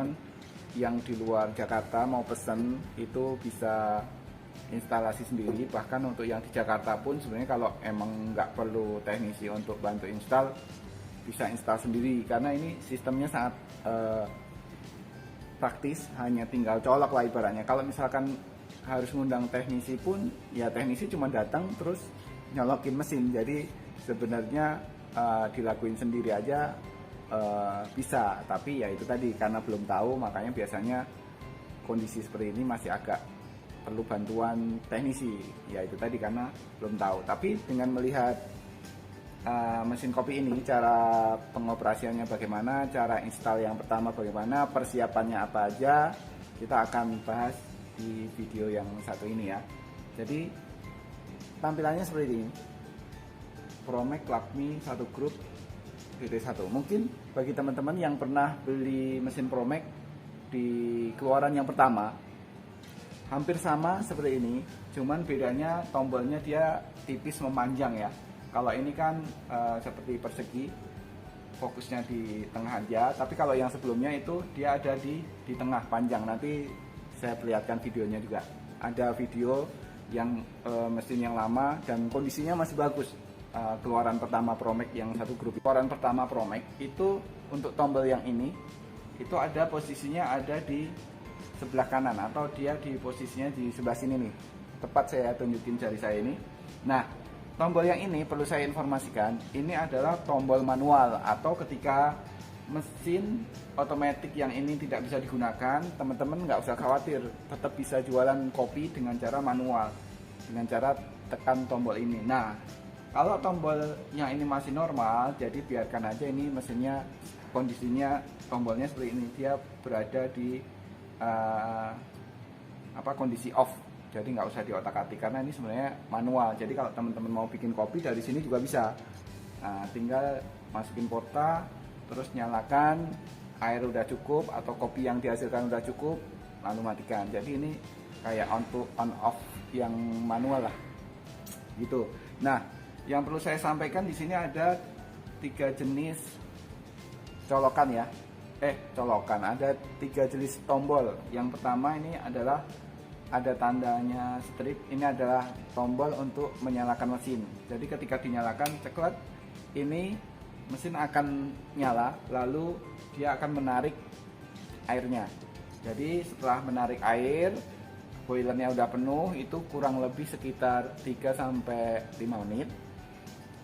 teman-teman yang di luar Jakarta mau pesen itu bisa instalasi sendiri. Bahkan untuk yang di Jakarta pun sebenarnya kalau emang nggak perlu teknisi untuk bantu install, bisa install sendiri karena ini sistemnya sangat praktis, hanya tinggal colok lah ibaratnya. Kalau misalkan harus ngundang teknisi pun ya teknisi cuma datang terus nyolokin mesin, jadi sebenarnya dilakuin sendiri aja bisa, tapi ya itu tadi karena belum tahu makanya biasanya kondisi seperti ini masih agak perlu bantuan teknisi, ya itu tadi karena belum tahu. Tapi dengan melihat mesin kopi ini, cara pengoperasiannya bagaimana, cara install yang pertama bagaimana, persiapannya apa aja, kita akan bahas di video yang satu ini ya. Jadi tampilannya seperti ini, Promek Lakmi 1 grup DT1. Mungkin bagi teman-teman yang pernah beli mesin Promek di keluaran yang pertama, hampir sama seperti ini, cuman bedanya tombolnya dia tipis memanjang ya. Kalau ini kan seperti persegi, fokusnya di tengah aja, tapi kalau yang sebelumnya itu dia ada di tengah panjang. Nanti saya perlihatkan videonya juga. Ada video yang mesin yang lama dan kondisinya masih bagus. Keluaran pertama Promek yang 1 grup. Keluaran pertama Promek itu untuk tombol yang ini itu ada posisinya ada di sebelah kanan atau dia di posisinya di sebelah sini nih. Tepat saya tunjukin jari saya ini. Nah, tombol yang ini perlu saya informasikan, ini adalah tombol manual atau ketika mesin otomatis yang ini tidak bisa digunakan, teman-teman nggak usah khawatir, tetap bisa jualan kopi dengan cara manual, dengan cara tekan tombol ini. Nah, kalau tombol yang ini masih normal, jadi biarkan aja ini mesinnya kondisinya tombolnya seperti ini, dia berada di kondisi off. Jadi nggak usah diotak-atik karena ini sebenarnya manual. Jadi kalau teman-teman mau bikin kopi dari sini juga bisa. Nah, tinggal masukin porta, terus nyalakan, air udah cukup atau kopi yang dihasilkan udah cukup, lalu matikan. Jadi ini kayak on off yang manual lah, gitu. Nah, yang perlu saya sampaikan di sini ada 3 jenis colokan ya. Ada 3 jenis tombol. Yang pertama ini adalah ada tandanya strip, ini adalah tombol untuk menyalakan mesin. Jadi ketika dinyalakan ceklet, ini mesin akan nyala, lalu dia akan menarik airnya. Jadi setelah menarik air, boilernya udah penuh, itu kurang lebih sekitar 3-5 menit.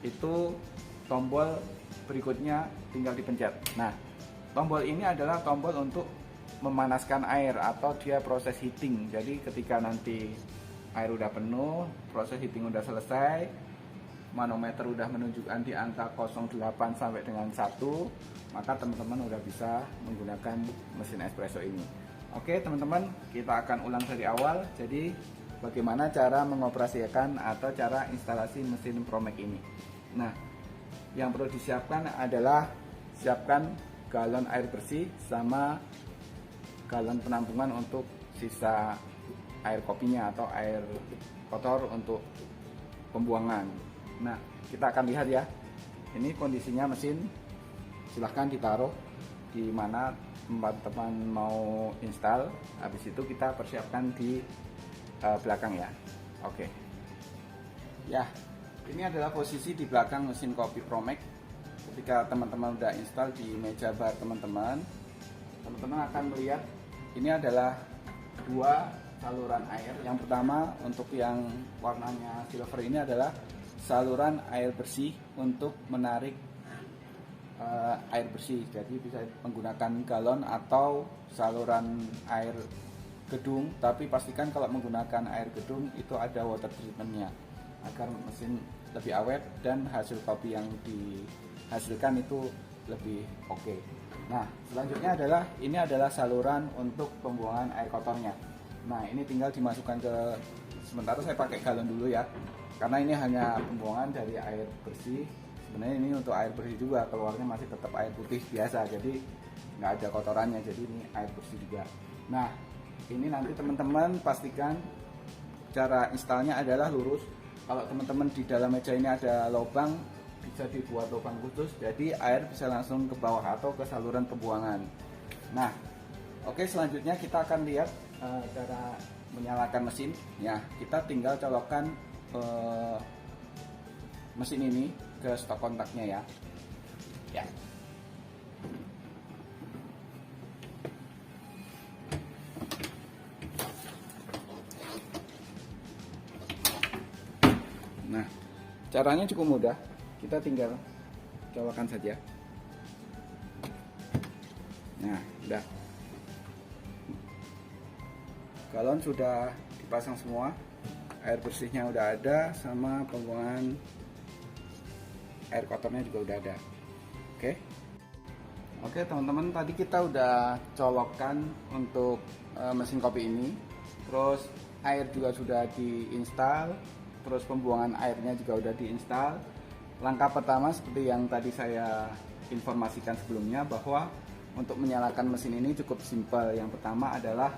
Itu tombol berikutnya tinggal dipencet. Nah, tombol ini adalah tombol untuk memanaskan air atau dia proses heating. Jadi ketika nanti air udah penuh, proses heating udah selesai, manometer udah menunjukkan di angka 0,8 sampai dengan 1, maka teman-teman udah bisa menggunakan mesin espresso ini. Oke teman-teman, kita akan ulang dari awal. Jadi bagaimana cara mengoperasikan atau cara instalasi mesin Promek ini. Nah, yang perlu disiapkan adalah siapkan galon air bersih sama galon penampungan untuk sisa air kopinya atau air kotor untuk pembuangan. Nah, kita akan lihat ya. Ini kondisinya mesin. Silahkan ditaruh di mana tempat teman mau install. Habis itu kita persiapkan di belakang ya. Oke. Ya, ini adalah posisi di belakang mesin kopi Promek. Ketika teman-teman udah install di meja bar teman-teman akan melihat ini adalah 2 saluran air. Yang pertama untuk yang warnanya silver ini adalah saluran air bersih untuk menarik air bersih. Jadi bisa menggunakan galon atau saluran air gedung, tapi pastikan kalau menggunakan air gedung itu ada water treatmentnya agar mesin lebih awet dan hasil kopi yang dihasilkan itu lebih oke. Nah, selanjutnya adalah ini adalah saluran untuk pembuangan air kotornya. Nah, ini tinggal dimasukkan ke, sementara saya pakai galon dulu ya, karena ini hanya pembuangan dari air bersih. Sebenarnya ini untuk air bersih juga, keluarnya masih tetap air putih biasa, jadi nggak ada kotorannya, jadi ini air bersih juga. Nah, ini nanti teman-teman pastikan cara installnya adalah lurus. Kalau teman-teman di dalam meja ini ada lubang, bisa dibuat lubang khusus, jadi air bisa langsung ke bawah atau ke saluran pembuangan. Nah, Oke, selanjutnya kita akan lihat cara menyalakan mesin. Ya, kita tinggal colokkan mesin ini ke stop kontaknya ya. Ya. Nah, caranya cukup mudah. Kita tinggal colokkan saja. Nah, udah. Galon sudah dipasang semua. Air bersihnya udah ada, sama pembuangan air kotornya juga udah ada. Oke. Oke, teman-teman, tadi kita udah colokkan untuk mesin kopi ini. Terus air juga sudah diinstal. Terus pembuangan airnya juga udah diinstal. Langkah pertama seperti yang tadi saya informasikan sebelumnya, bahwa untuk menyalakan mesin ini cukup simpel. Yang pertama adalah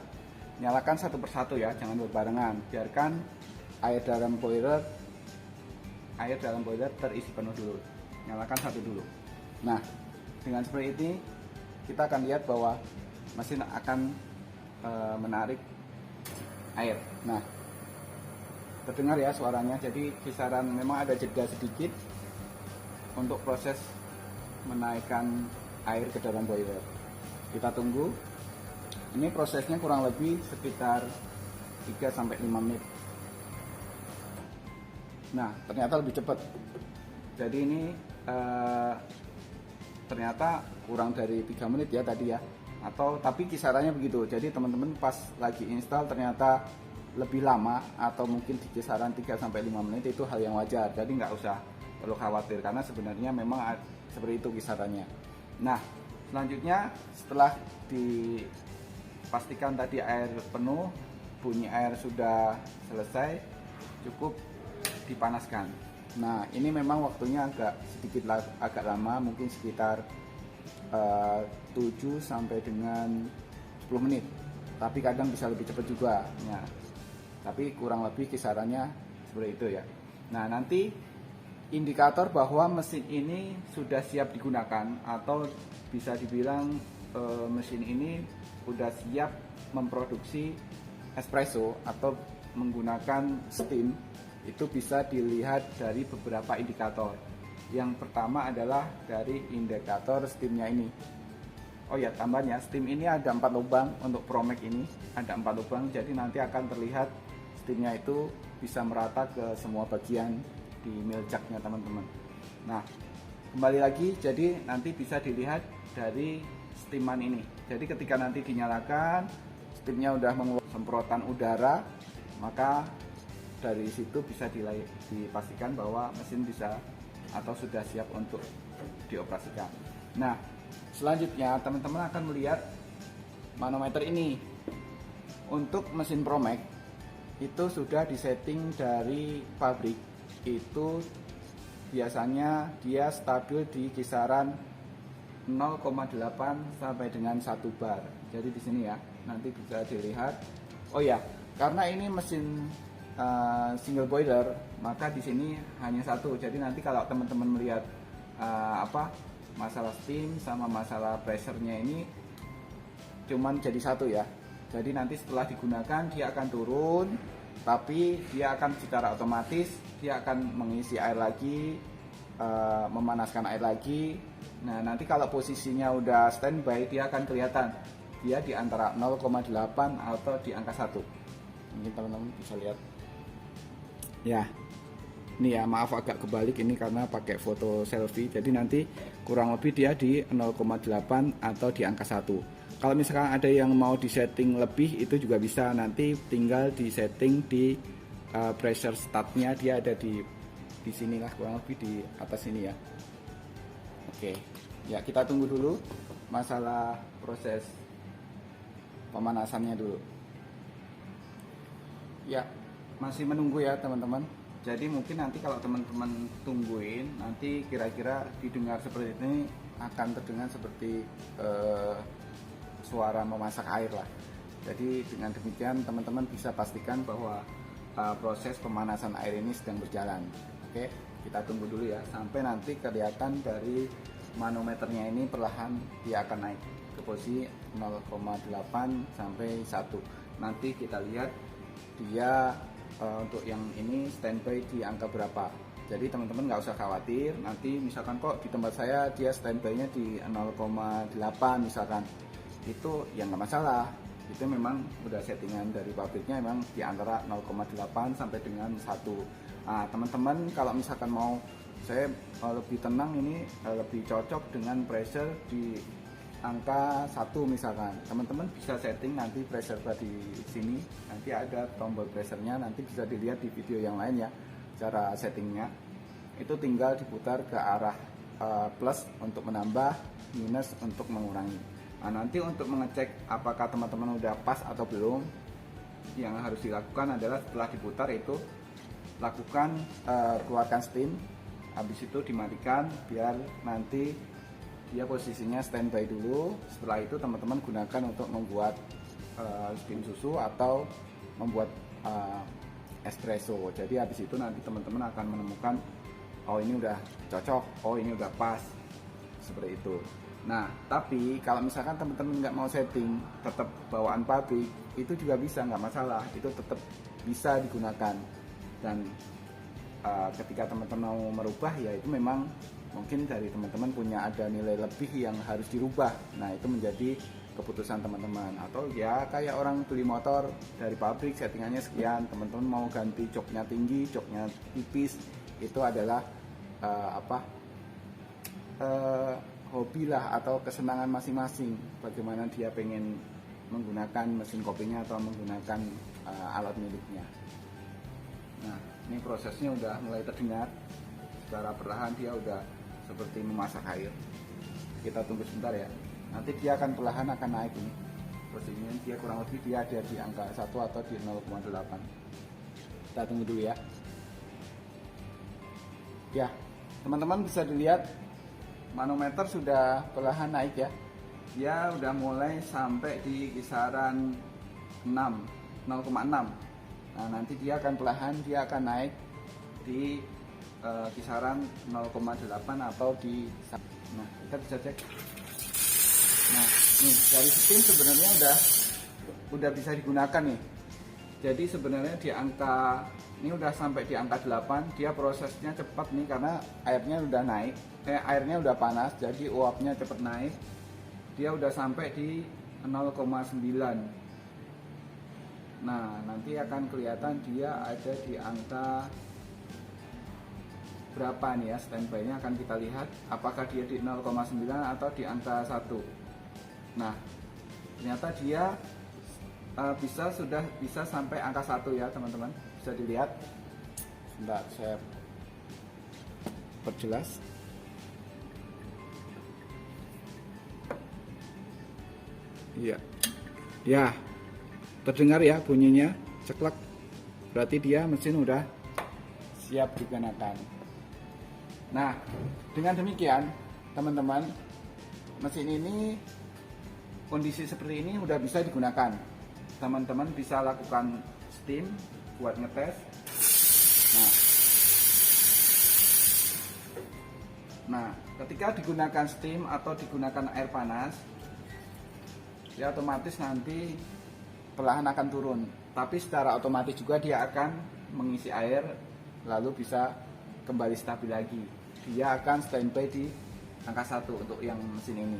nyalakan satu persatu ya, jangan berbarengan. Biarkan air dalam boiler terisi penuh dulu. Nyalakan satu dulu. Nah, dengan seperti ini kita akan lihat bahwa mesin akan menarik air. Nah, terdengar ya suaranya. Jadi kisaran memang ada jeda sedikit untuk proses menaikkan air ke dalam boiler. Kita tunggu. Ini prosesnya kurang lebih sekitar 3-5 menit. Nah, ternyata lebih cepat. Jadi ini ternyata kurang dari 3 menit ya tadi ya. Tapi kisarannya begitu. Jadi teman-teman pas lagi install ternyata lebih lama, atau mungkin di kisaran 3-5 menit, itu hal yang wajar. Jadi nggak usah perlu khawatir, karena sebenarnya memang seperti itu kisarannya. Nah, selanjutnya setelah dipastikan tadi air penuh, bunyi air sudah selesai, cukup dipanaskan. Nah, ini memang waktunya agak lama, mungkin sekitar 7 sampai dengan 10 menit. Tapi kadang bisa lebih cepat juga. Ya. Tapi kurang lebih kisarannya seperti itu ya. Nah, nanti indikator bahwa mesin ini sudah siap digunakan, atau bisa dibilang mesin ini sudah siap memproduksi espresso atau menggunakan steam, itu bisa dilihat dari beberapa indikator. Yang pertama adalah dari indikator steamnya ini. Oh ya, tambahnya steam ini ada 4 lubang. Untuk Promax ini ada 4 lubang, jadi nanti akan terlihat steamnya itu bisa merata ke semua bagian di miljacnya teman-teman. Nah, kembali lagi, jadi nanti bisa dilihat dari steaman ini. Jadi ketika nanti dinyalakan, steamnya udah mengeluarkan semprotan udara, maka dari situ bisa dipastikan bahwa mesin bisa atau sudah siap untuk dioperasikan. Nah, selanjutnya teman-teman akan melihat manometer ini. Untuk mesin Promax itu sudah disetting dari pabrik, itu biasanya dia stabil di kisaran 0,8 sampai dengan 1 bar. Jadi di sini ya, nanti bisa dilihat. Oh ya, karena ini mesin single boiler, maka di sini hanya satu. Jadi nanti kalau teman-teman melihat masalah steam sama masalah pressure-nya ini cuman jadi satu ya. Jadi nanti setelah digunakan dia akan turun, tapi dia akan secara otomatis dia akan mengisi air lagi, memanaskan air lagi. Nah, nanti kalau posisinya udah standby, dia akan kelihatan dia di antara 0,8 atau di angka 1. Ini teman-teman bisa lihat. Ya, ini ya, maaf agak kebalik ini karena pakai foto selfie. Jadi nanti kurang lebih dia di 0,8 atau di angka 1. Kalau misalkan ada yang mau disetting lebih, itu juga bisa. Nanti tinggal disetting di pressure startnya, dia ada di sinilah, kurang lebih di atas ini ya. Oke, ya kita tunggu dulu masalah proses pemanasannya dulu. Ya, masih menunggu ya teman-teman. Jadi mungkin nanti kalau teman-teman tungguin, nanti kira-kira didengar seperti ini, akan terdengar seperti suara memasak air lah. Jadi dengan demikian teman-teman bisa pastikan bahwa proses pemanasan air ini sedang berjalan. Oke, kita tunggu dulu ya, sampai nanti kelihatan dari manometernya ini perlahan dia akan naik ke posisi 0,8 sampai 1. Nanti kita lihat dia untuk yang ini standby di angka berapa. Jadi teman-teman nggak usah khawatir, nanti misalkan kok di tempat saya dia standby-nya di 0,8 misalkan, itu yang nggak masalah. Itu memang udah settingan dari pabriknya, memang di antara 0,8 sampai dengan 1. Nah, teman-teman kalau misalkan mau saya lebih tenang, ini lebih cocok dengan pressure di angka 1 misalkan, teman-teman bisa setting nanti pressure di sini, nanti ada tombol pressernya, nanti bisa dilihat di video yang lain ya cara settingnya. Itu tinggal diputar ke arah plus untuk menambah, minus untuk mengurangi. Nah, nanti untuk mengecek apakah teman-teman udah pas atau belum, yang harus dilakukan adalah setelah diputar itu lakukan keluarkan steam, habis itu dimatikan biar nanti dia posisinya standby dulu. Setelah itu teman-teman gunakan untuk membuat steam susu atau membuat espresso. Jadi habis itu nanti teman-teman akan menemukan, oh ini udah cocok, oh ini udah pas, seperti itu. Nah, tapi kalau misalkan teman-teman nggak mau setting, tetap bawaan pabrik, itu juga bisa, nggak masalah, itu tetap bisa digunakan. Dan ketika teman-teman mau merubah, ya itu memang mungkin dari teman-teman punya ada nilai lebih yang harus dirubah. Nah, itu menjadi keputusan teman-teman. Atau ya kayak orang beli motor dari pabrik settingannya sekian, teman-teman mau ganti joknya tinggi, joknya tipis, itu adalah hobi lah atau kesenangan masing-masing, bagaimana dia pengen menggunakan mesin kopinya atau menggunakan alat miliknya. Nah, ini prosesnya udah mulai terdengar secara perlahan, dia udah seperti memasak air. Kita tunggu sebentar ya, nanti dia akan perlahan akan naik ini posisinya. Dia kurang lebih dia ada di angka 1 atau di 0,8. Kita tunggu dulu ya. Ya, teman-teman bisa dilihat manometer sudah perlahan naik ya. Dia udah mulai sampai di kisaran 0,6. Nah, nanti dia akan perlahan dia akan naik di kisaran 0,8 atau di. Nah, kita bisa cek. Nah, nih dari steam sebenarnya udah bisa digunakan nih. Jadi sebenarnya di angka ini udah sampai di angka 8, dia prosesnya cepat nih karena airnya udah naik. Airnya udah panas, jadi uapnya cepat naik. Dia udah sampai di 0,9. Nah, nanti akan kelihatan dia ada di angka berapa nih ya, standby-nya akan kita lihat apakah dia di 0,9 atau di angka 1. Nah, ternyata dia sudah bisa sampai angka 1 ya teman-teman, bisa dilihat. Sebentar saya perjelas. Iya. Ya, terdengar ya bunyinya ceklek, berarti dia mesin udah siap digunakan. Nah, dengan demikian teman-teman, mesin ini kondisi seperti ini udah bisa digunakan. Teman-teman bisa lakukan steam buat ngetes. Nah, ketika digunakan steam atau digunakan air panas, ya otomatis nanti perlahan akan turun. Tapi secara otomatis juga dia akan mengisi air, lalu bisa kembali stabil lagi. Dia akan standby di angka 1 untuk yang mesin ini.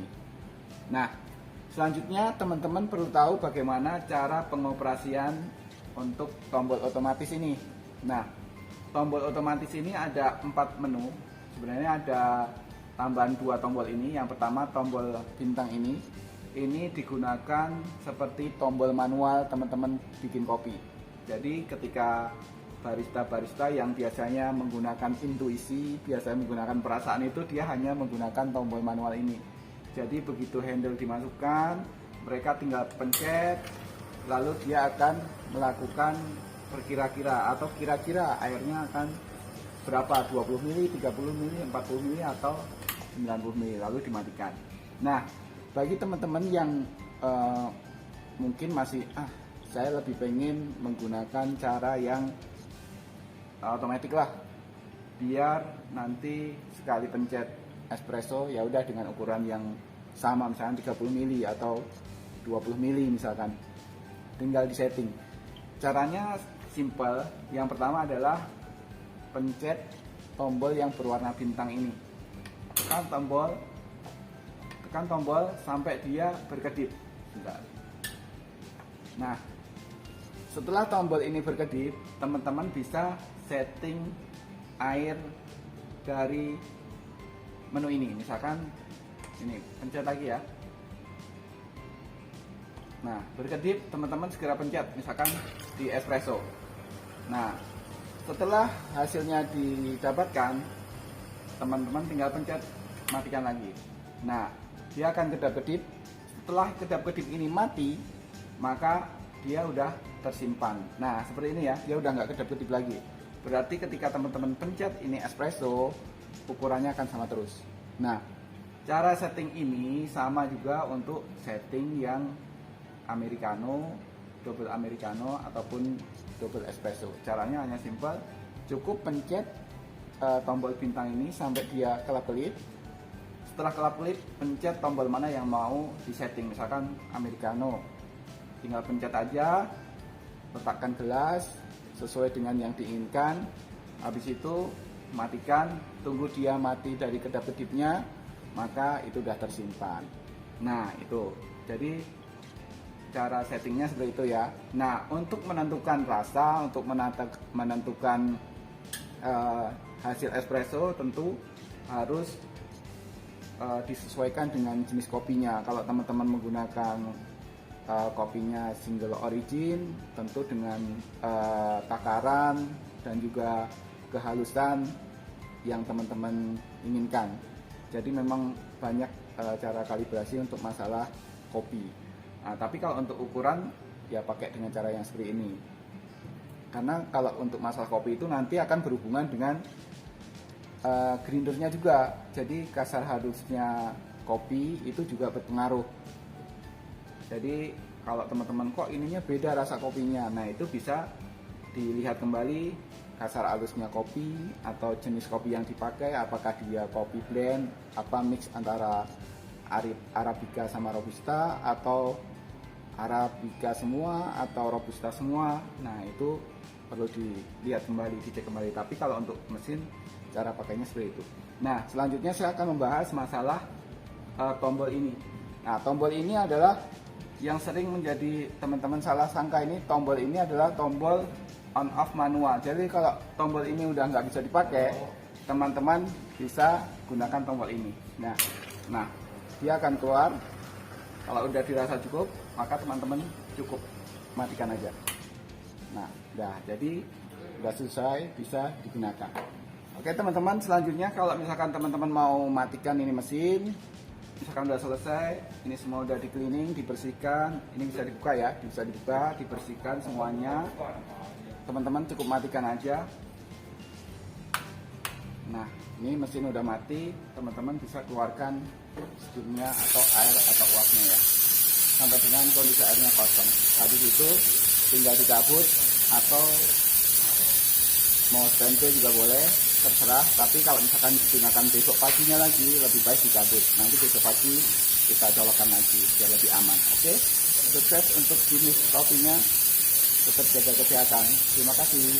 Nah, selanjutnya teman-teman perlu tahu bagaimana cara pengoperasian untuk tombol otomatis ini. Nah, tombol otomatis ini ada 4 menu. Sebenarnya ada tambahan 2 tombol ini. Yang pertama tombol bintang ini digunakan seperti tombol manual teman-teman bikin kopi. Jadi ketika barista-barista yang biasanya menggunakan intuisi, biasanya menggunakan perasaan, itu dia hanya menggunakan tombol manual ini. Jadi begitu handle dimasukkan, mereka tinggal pencet, lalu dia akan melakukan perkira-kira atau kira-kira airnya akan berapa, 20 mili, 30 mili, 40 mili atau 90 mili, lalu dimatikan. Nah, bagi teman-teman yang mungkin masih saya lebih pengen menggunakan cara yang otomatis lah, biar nanti sekali pencet espresso ya udah dengan ukuran yang sama, misalnya 30 mili atau 20 mili misalkan. Tinggal di setting. Caranya simple. Yang pertama adalah pencet tombol yang berwarna bintang ini. Tekan tombol sampai dia berkedip. Bentar. Nah, setelah tombol ini berkedip, teman-teman bisa setting air dari menu ini. Misalkan ini, pencet lagi ya. Nah, berkedip, teman-teman segera pencet, misalkan di espresso. Nah, setelah hasilnya didapatkan, teman-teman tinggal pencet matikan lagi. Nah, dia akan kedap-kedip. Setelah kedap-kedip ini mati, maka dia udah tersimpan. Nah, seperti ini ya, dia udah nggak kedap-kedip lagi. Berarti ketika teman-teman pencet ini espresso, ukurannya akan sama terus. Nah, cara setting ini sama juga untuk setting yang americano, double americano ataupun double espresso. Caranya hanya simple, cukup pencet tombol bintang ini sampai dia kelap-kelip. Setelah kelap-kelip, pencet tombol mana yang mau disetting. Misalkan americano, tinggal pencet aja, letakkan gelas sesuai dengan yang diinginkan. Habis itu matikan, tunggu dia mati dari kedap-kedipnya, maka itu sudah tersimpan. Nah, itu jadi cara settingnya seperti itu ya. Nah, untuk menentukan rasa, untuk menentukan hasil espresso tentu harus disesuaikan dengan jenis kopinya. Kalau teman-teman menggunakan kopinya single origin, tentu dengan takaran dan juga kehalusan yang teman-teman inginkan. Jadi memang banyak cara kalibrasi untuk masalah kopi. Nah, tapi kalau untuk ukuran ya pakai dengan cara yang seperti ini. Karena kalau untuk masalah kopi itu nanti akan berhubungan dengan grindernya juga. Jadi kasar halusnya kopi itu juga berpengaruh. Jadi kalau teman-teman kok ininya beda rasa kopinya, nah itu bisa dilihat kembali kasar halusnya kopi atau jenis kopi yang dipakai, apakah dia kopi blend, apa mix antara Arabica sama Robusta, atau Arabica semua atau Robusta semua. Nah itu perlu dilihat kembali, dicek kembali. Tapi kalau untuk mesin, cara pakainya seperti itu. Nah, selanjutnya saya akan membahas masalah tombol ini. Nah, tombol ini adalah yang sering menjadi teman-teman salah sangka. Ini tombol ini adalah tombol on off manual. Jadi kalau tombol ini udah nggak bisa dipakai, teman-teman bisa gunakan tombol ini. Nah, dia akan keluar. Kalau udah dirasa cukup, maka teman-teman cukup matikan aja. Nah, jadi udah selesai, bisa digunakan. Oke teman-teman, selanjutnya kalau misalkan teman-teman mau matikan ini mesin, misalkan udah selesai, ini semua udah di cleaning, dibersihkan, ini bisa dibuka ya, bisa dibuka, dibersihkan semuanya. Teman-teman cukup matikan aja. Nah, ini mesin udah mati, teman-teman bisa keluarkan steamnya atau air atau uapnya ya, sampai dengan kondisi airnya kosong. Habis itu tinggal dicabut atau mau standby juga boleh, terserah. Tapi kalau misalkan digunakan besok paginya lagi, lebih baik dicabut. Nanti besok pagi kita colokkan lagi biar lebih aman. Oke, sukses untuk jenis kopinya, tetap jaga kesehatan. Terima kasih.